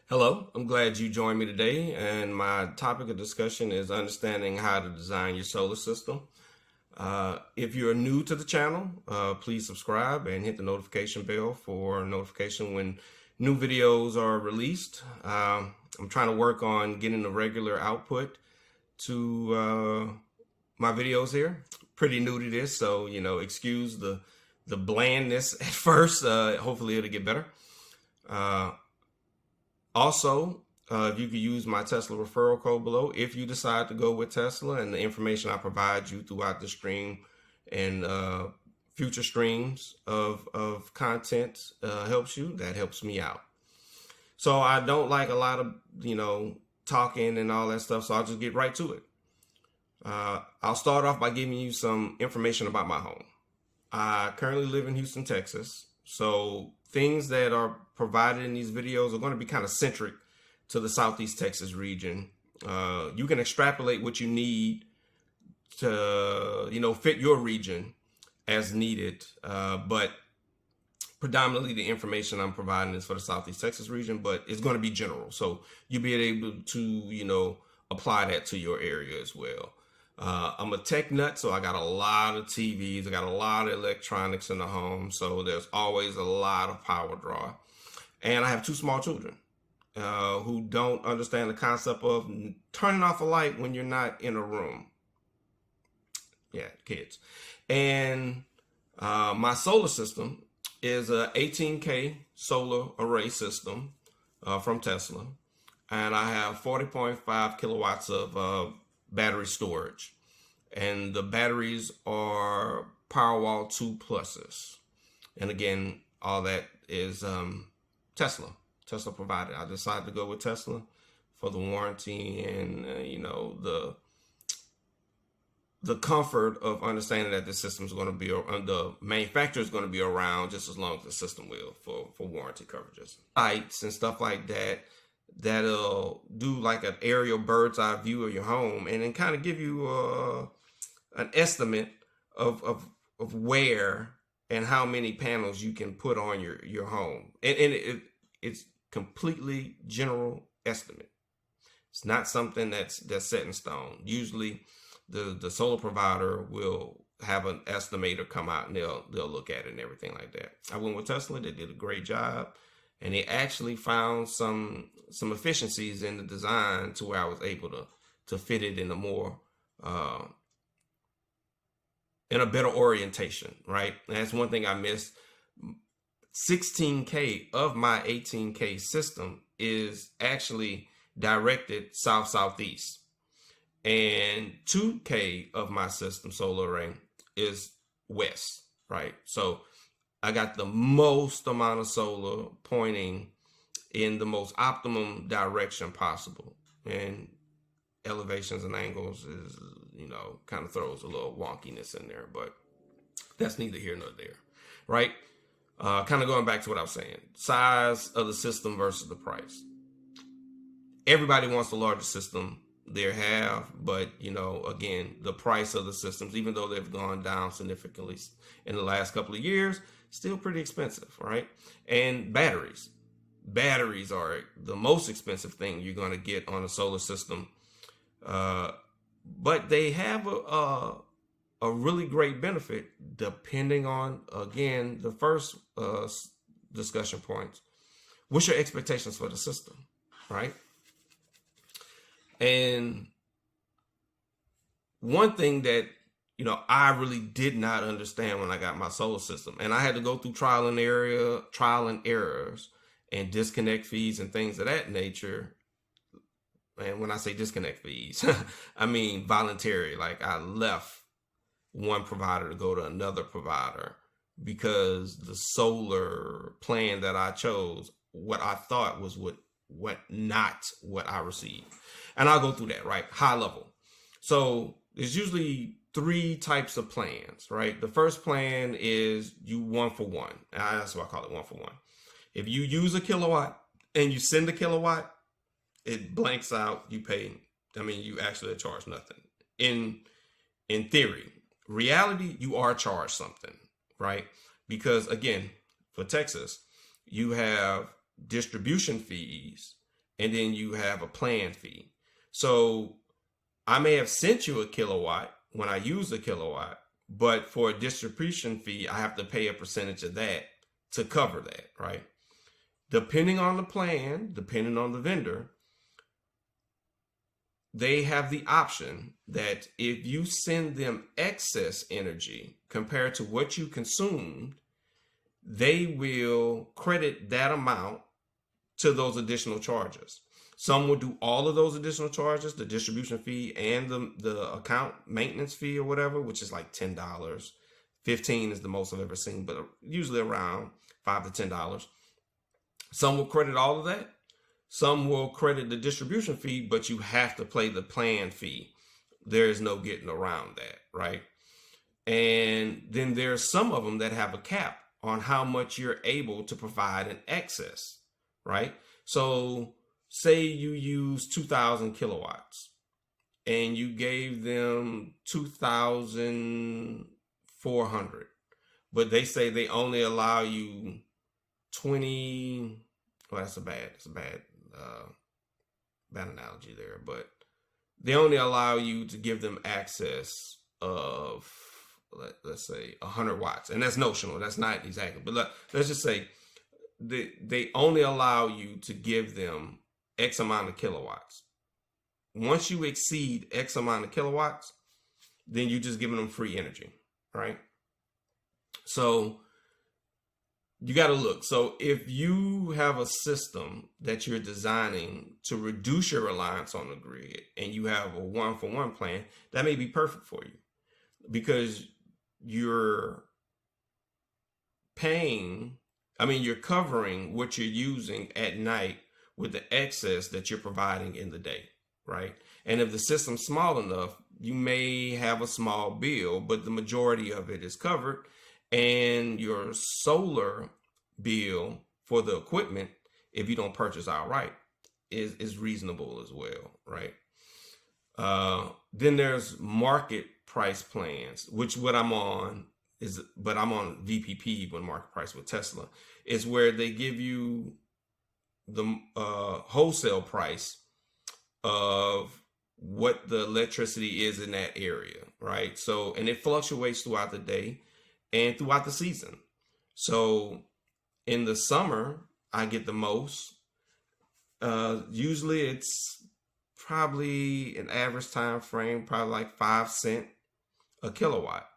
Hello, I'm glad you joined me today, and my topic of discussion is understanding how to design your solar system. If you're new to the channel, please subscribe and hit the notification bell for notification when new videos are released. I'm trying to work on getting a regular output to my videos here. Pretty new to this, so excuse the blandness at first. Hopefully, it'll get better. Uh, Also, if you could use my Tesla referral code below if you decide to go with Tesla, and the information I provide you throughout the stream and future streams of content helps you, that helps me out. So I don't like a lot of, talking and all that stuff, so I'll just get right to it. I'll start off by giving you some information about my home. I currently live in Houston, Texas. So things that are provided in these videos are going to be kind of centric to the Southeast Texas region. You can extrapolate what you need to, fit your region as needed. But predominantly the information I'm providing is for the Southeast Texas region, but it's going to be general. So you'll be able to, apply that to your area as well. I'm a tech nut, so I got a lot of TVs. I got a lot of electronics in the home, so there's always a lot of power draw. And I have two small children who don't understand the concept of turning off a light when you're not in a room. Yeah, kids. And my solar system is a 18K solar array system from Tesla. And I have 40.5 kilowatts of battery storage, and the batteries are Powerwall 2 pluses. And again, all that is Tesla provided. I decided to go with Tesla for the warranty and the comfort of understanding that the system is going to be, the manufacturer is going to be around just as long as the system will for warranty coverages, lights and stuff like that. That'll do like an aerial bird's eye view of your home, and then kind of give you an estimate of where and how many panels you can put on your home. And it's completely general estimate. It's not something that's set in stone. Usually the solar provider will have an estimator come out and they'll look at it and everything like that. I went with Tesla. They did a great job. And they actually found some efficiencies in the design to where I was able to fit it in a more in a better orientation, right? And that's one thing I missed. 16K of my 18K system is actually directed south-southeast, and 2K of my system solar array is west, right? So I got the most amount of solar pointing in the most optimum direction possible. And elevations and angles is, kind of throws a little wonkiness in there, but that's neither here nor there, right? Kind of going back to what I was saying, size of the system versus the price. Everybody wants the largest system they have, but again, the price of the systems, even though they've gone down significantly in the last couple of years, still pretty expensive, right? And batteries are the most expensive thing you're going to get on a solar system, but they have a really great benefit depending on, again, the first discussion points. What's your expectations for the system, right? And one thing that I really did not understand when I got my solar system, and I had to go through trial and errors and disconnect fees and things of that nature. And when I say disconnect fees, I mean voluntary. Like I left one provider to go to another provider because the solar plan that I chose, what I thought was not what I received. And I'll go through that, right? High level. So there's usually three types of plans, right? The first plan is you 1-for-1. That's why I call it 1-for-1. If you use a kilowatt and you send a kilowatt, it blanks out. You pay. You actually charge nothing. In theory, reality, you are charged something, right? Because again, for Texas, you have distribution fees and then you have a plan fee. So I may have sent you a kilowatt when I use a kilowatt, but for a distribution fee, I have to pay a percentage of that to cover that, right? Depending on the plan, depending on the vendor, they have the option that if you send them excess energy compared to what you consumed, they will credit that amount to those additional charges. Some will do all of those additional charges, the distribution fee and the account maintenance fee or whatever, which is like $10. 15 is the most I've ever seen, but usually around $5 to $10. Some will credit all of that. Some will credit the distribution fee, but you have to pay the plan fee. There is no getting around that, right? And then there's some of them that have a cap on how much you're able to provide in excess, right? So say you use 2,000 kilowatts and you gave them 2,400, but they say they only allow you 20. Well, that's a bad analogy there, but they only allow you to give them access of, let's say, 100 watts, and that's notional. That's not exactly, but let's just say they only allow you to give them X amount of kilowatts. Once you exceed X amount of kilowatts, then you're just giving them free energy, right? So you got to look. So if you have a system that you're designing to reduce your reliance on the grid and you have a 1-for-1 plan, that may be perfect for you because you're you're covering what you're using at night with the excess that you're providing in the day, right? And if the system's small enough, you may have a small bill, but the majority of it is covered. And your solar bill for the equipment, if you don't purchase outright, is reasonable as well, right? Then there's market price plans, which what I'm on is, but I'm on VPP, when market price with Tesla, is where they give you the wholesale price of what the electricity is in that area, right? So, and it fluctuates throughout the day and throughout the season. So in the summer, I get the most. Usually it's probably an average time frame, probably like 5 cents a kilowatt.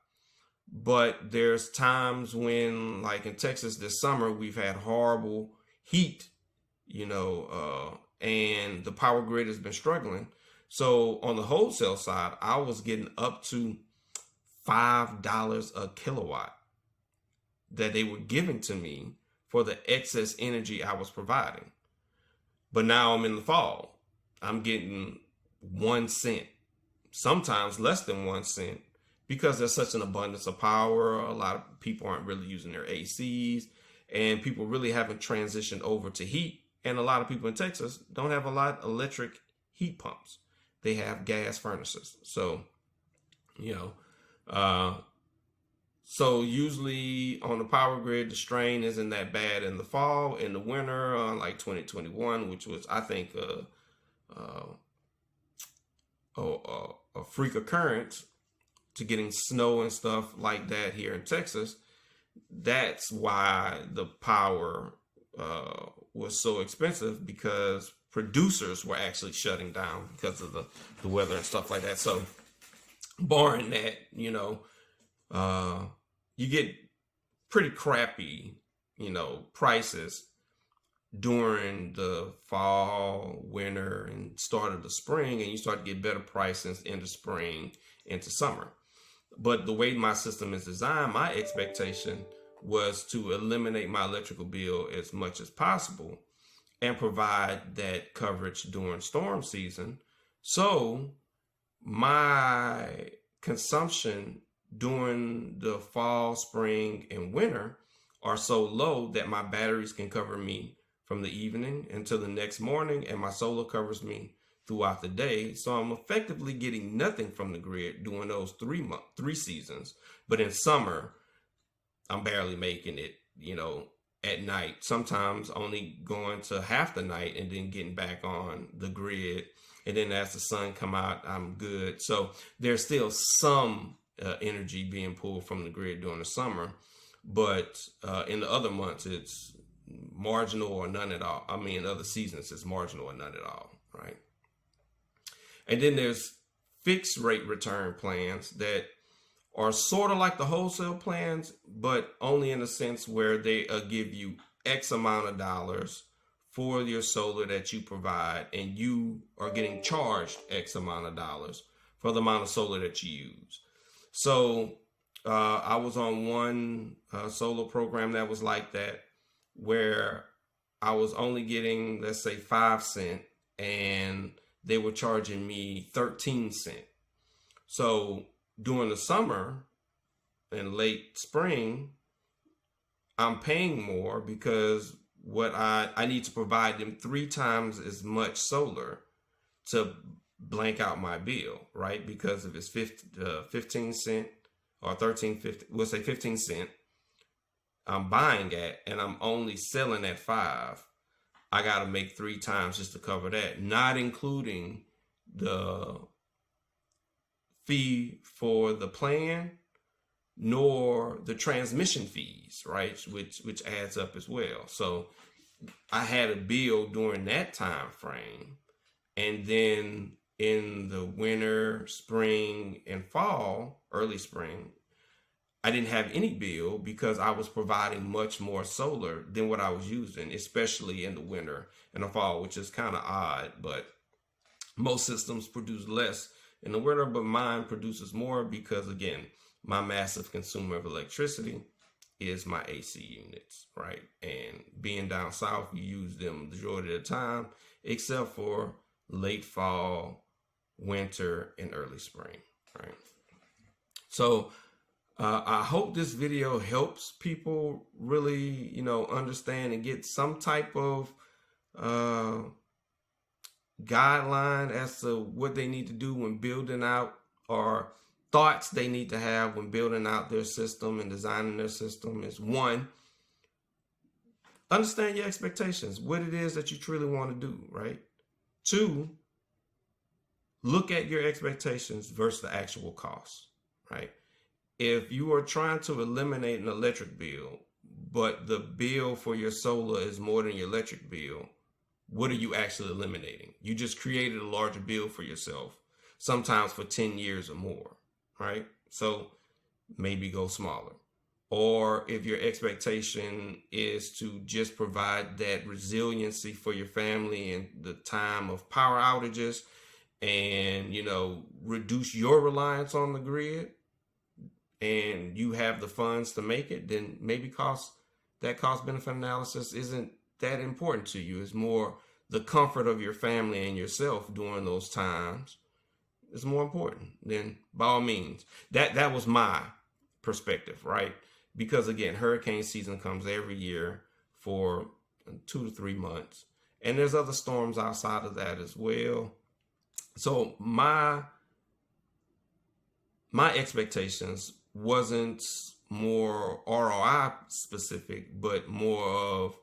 But there's times when, like in Texas this summer, we've had horrible heat, and the power grid has been struggling. So on the wholesale side, I was getting up to $5 a kilowatt that they were giving to me for the excess energy I was providing. But now I'm in the fall. I'm getting 1 cent, sometimes less than 1 cent, because there's such an abundance of power. A lot of people aren't really using their ACs, and people really haven't transitioned over to heat. And a lot of people in Texas don't have a lot of electric heat pumps. They have gas furnaces. So, so usually on the power grid, the strain isn't that bad in the fall. In the winter, like 2021, which was, I think, a freak occurrence to getting snow and stuff like that here in Texas. That's why the power was so expensive, because producers were actually shutting down because of the weather and stuff like that. So barring that, you get pretty crappy, prices during the fall, winter, and start of the spring, and you start to get better prices in the spring into summer. But the way my system is designed, my expectation was to eliminate my electrical bill as much as possible and provide that coverage during storm season. So my consumption during the fall, spring, and winter are so low that my batteries can cover me from the evening until the next morning, and my solar covers me throughout the day. So I'm effectively getting nothing from the grid during those 3 seasons. But in summer, I'm barely making it, at night, sometimes only going to half the night and then getting back on the grid. And then as the sun come out, I'm good. So there's still some energy being pulled from the grid during the summer, but in the other months, it's marginal or none at all. I mean, in other seasons, it's marginal or none at all, right? And then there's fixed rate return plans that are sort of like the wholesale plans, but only in a sense where they give you X amount of dollars for your solar that you provide, and you are getting charged X amount of dollars for the amount of solar that you use. So I was on one solar program that was like that, where I was only getting, let's say, 5 cents, and they were charging me 13 cents. So during the summer and late spring, I'm paying more because what I need to provide them 3 times as much solar to blank out my bill, right? Because if it's 15 cent or 13.50, we'll say 15 cent, I'm buying at, and I'm only selling at 5. I got to make 3 times just to cover that, not including the fee for the plan, nor the transmission fees, right? Which adds up as well. So I had a bill during that time frame, and then in the winter, spring, and fall, early spring, I didn't have any bill because I was providing much more solar than what I was using, especially in the winter and the fall, which is kind of odd, but most systems produce less in the winter, but mine produces more because, again, my massive consumer of electricity is my AC units, right? And being down south, you use them the majority of the time, except for late fall, winter, and early spring, right? So I hope this video helps people really, understand and get some type of guideline as to what they need to do when building out, or thoughts they need to have when building out their system and designing their system. Is 1, understand your expectations, what it is that you truly want to do, right? 2, look at your expectations versus the actual cost, right? If you are trying to eliminate an electric bill, but the bill for your solar is more than your electric bill, what are you actually eliminating? You just created a larger bill for yourself, sometimes for 10 years or more, right? So maybe go smaller. Or if your expectation is to just provide that resiliency for your family in the time of power outages and, reduce your reliance on the grid, and you have the funds to make it, then maybe cost benefit analysis isn't that important to you. It's more the comfort of your family and yourself during those times is more important. Then by all means, that was my perspective, right? Because again, hurricane season comes every year for 2 to 3 months, and there's other storms outside of that as well. So my expectations wasn't more ROI specific, but more of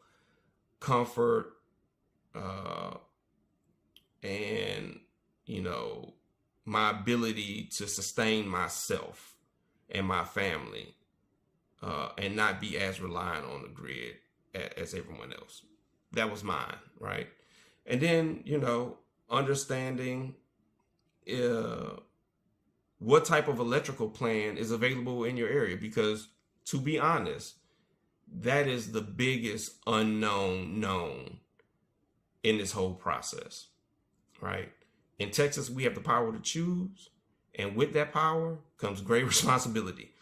comfort and my ability to sustain myself and my family and not be as reliant on the grid as everyone else. That was mine, right? And then understanding what type of electrical plan is available in your area, because to be honest, that is the biggest unknown known in this whole process, right? In Texas, we have the power to choose, and with that power comes great responsibility.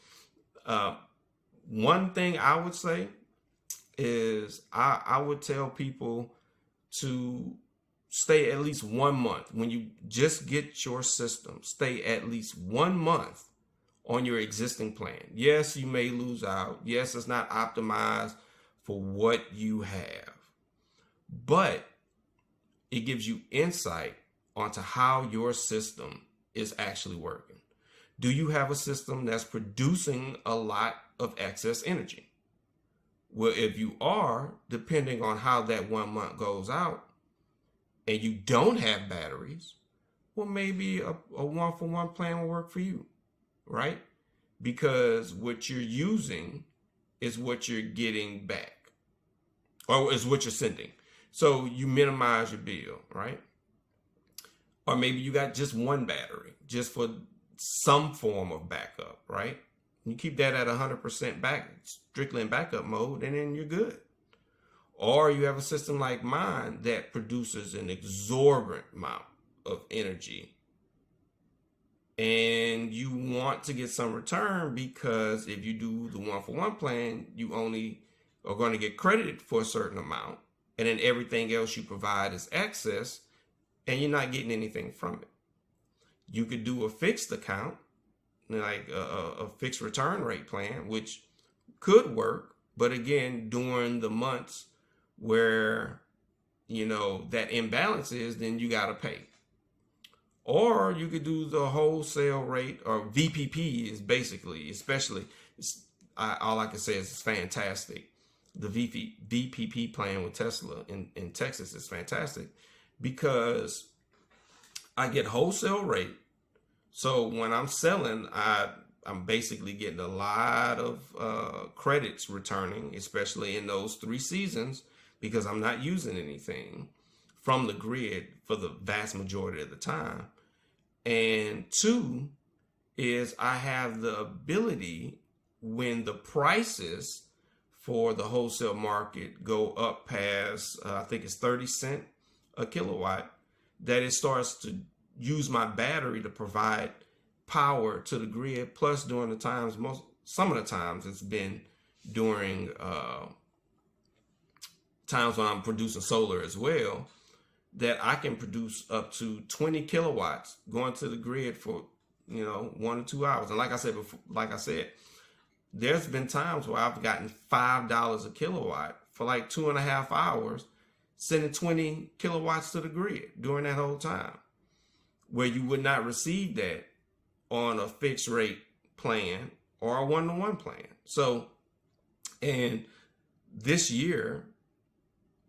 One thing I would say is I would tell people to stay at least 1 month. When you just get your system, stay at least 1 month on your existing plan. Yes, you may lose out. Yes, it's not optimized for what you have, but it gives you insight onto how your system is actually working. Do you have a system that's producing a lot of excess energy? Well, if you are, depending on how that 1 month goes out, and you don't have batteries, well, maybe a one-for-one plan will work for you, right? Because what you're using is what you're getting back, or is what you're sending. So you minimize your bill, right? Or maybe you got just one battery, just for some form of backup, right? You keep that at 100% back, strictly in backup mode, and then you're good. Or you have a system like mine that produces an exorbitant amount of energy, and you want to get some return, because if you do the one-for-one plan, you only are going to get credited for a certain amount, and then everything else you provide is excess, and you're not getting anything from it. You could do a fixed account, like a fixed return rate plan, which could work, but again, during the months where that imbalance is, then you got to pay. Or you could do the wholesale rate, or VPP is basically, especially, all I can say is it's fantastic. The VPP plan with Tesla in Texas is fantastic, because I get wholesale rate. So when I'm selling, I'm basically getting a lot of credits returning, especially in those 3 seasons, because I'm not using anything from the grid for the vast majority of the time. And 2 is I have the ability, when the prices for the wholesale market go up past, I think it's 30 cents a kilowatt, that it starts to use my battery to provide power to the grid. Plus, during the times, some of the times it's been during times when I'm producing solar as well, that I can produce up to 20 kilowatts going to the grid for 1 or 2 hours. And like I said, there's been times where I've gotten $5 a kilowatt for like 2.5 hours, sending 20 kilowatts to the grid during that whole time, where you would not receive that on a fixed rate plan or a one-to-one plan. So, and this year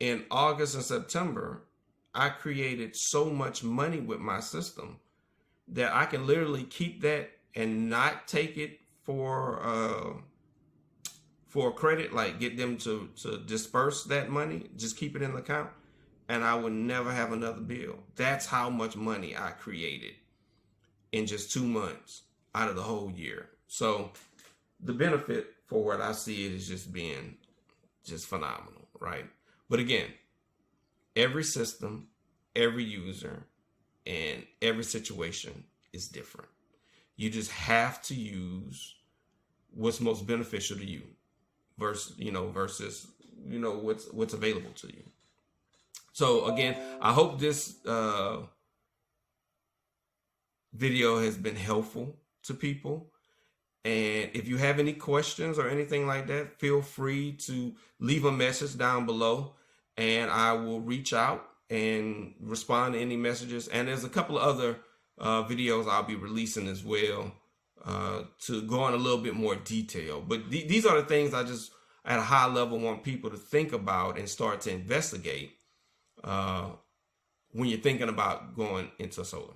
in August and September, I created so much money with my system that I can literally keep that and not take it for credit, like get them to disperse that money, just keep it in the account, and I would never have another bill. That's how much money I created in just 2 months out of the whole year. So the benefit, for what I see it, is just being just phenomenal, right? But again, every system, every user, and every situation is different. You just have to use what's most beneficial to you versus what's available to you. So again, I hope this video has been helpful to people. And if you have any questions or anything like that, feel free to leave a message down below, and I will reach out and respond to any messages. And there's a couple of other videos I'll be releasing as well to go in a little bit more detail. But these are the things I just, at a high level, want people to think about and start to investigate when you're thinking about going into solar.